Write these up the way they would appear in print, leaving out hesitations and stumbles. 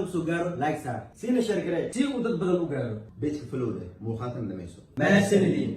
وسوغارو لايك صار سينا شركة سي ودد بدل وغارو بيتك فلوده مو خاتم دميسو ما السنين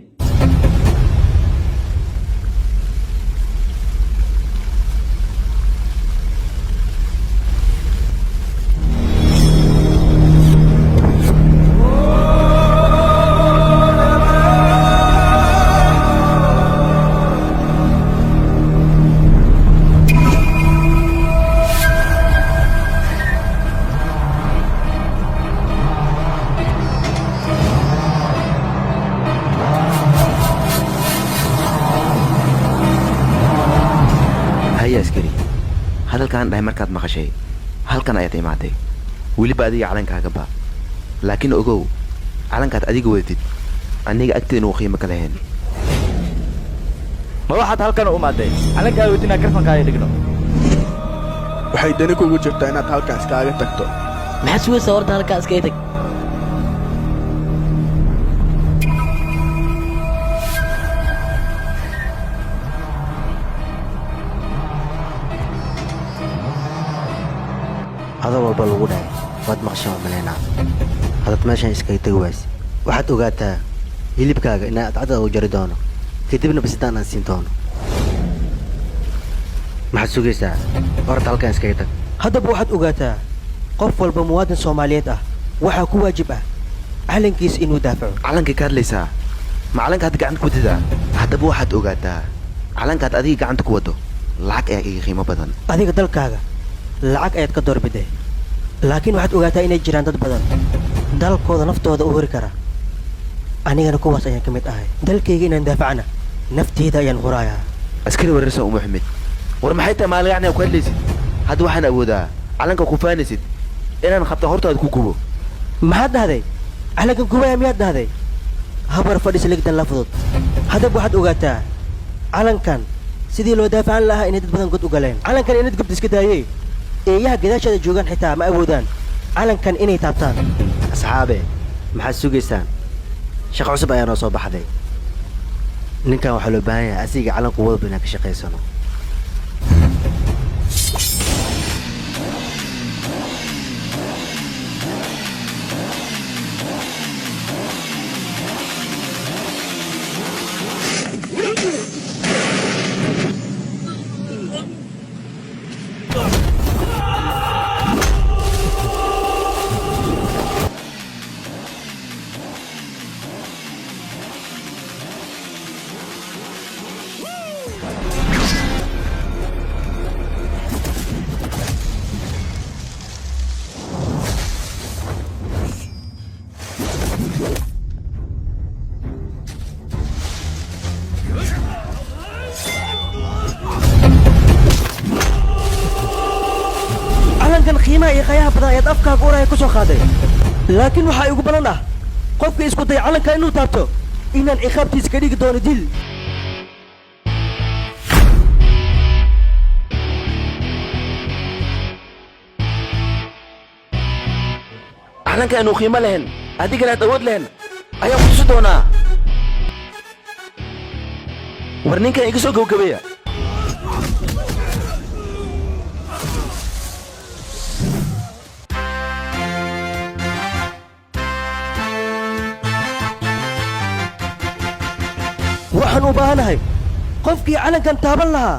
هيا اسكري هذا كان دايما كانت مخشي هل كان ايتي معتي ولي بادي علن كاغبا لكن اوغو علن كانت اديق وديد انيغا اكتين وخيمه كلهين ما waxaad halkan u maaday calanka weydina karfanka ay dhigno waxay dani kugu jirtaa inaad halkan iskaaga tagto maxaa suusa horta halkan iska tag هذا هو بالغودة واد مقشة ملينا هذا تماشى إسكاي تجواز واحد وقتها يلي بكاجا إن أتعدى وجردانه كتبنا بستان أنسينتانه ما حد سوقيسا ورد هالكان إسكاي تك هذا بواحد وقتها قفل بمواطن صوماليات وحكوا واجبه علن كيس إنه دافع علنك كاد ليسا ما علنك هاد قاعد كوددا هذا بو واحد اوغاتا علنك هاد ادي قاعد كودو لعق اي قيمه بدن هذيك دلكاغا lacag ayaad ka doorbiday laakiin waxaad ogaataa inay jiraan dad badan dalkooda naftooda u hori kara anigana kuwaas ayaan ka mid ahay dalkayga inaan daafacana nafteeda ayaan hurayaa askari wararsa u maxamed war maxay tahay maal yacni ku hadlaysid hadda waxaan awoodaa calanka ku faanisid inaan qabto hortaada ku gubo maxaad dhahday calanka gubaya miyaad dhahday habar fadhis ligdan la fudud hadda waxaad ogaataa calankan sidii loo daafacan lahaa inay dad badan god u galeen calankan inad gubta iska daayey eeyaha gadaashada joogaan xitaa ma awoodaan calankan inay taabtaan أصحابي ما حد سوقيسان شق عصب أنا صوب حدي نكان وحلو بايا أسيق على قوة بينك شقي سنة calankan qiimaha iyo qayaha badan ayaad afkaaga uraya ku soo qaaday laakiin waxaa igu balan ah qofka isku day calanka inuu taabto inaan ciqaabtiisa ka dhigi doono dil calanka inuu qiimo lehen adigana aad awood lehen ayaan ku tusi doonaa war ninkan iga soo gabagabaya waxaan u baahanahay qofkii calankan taaban lahaa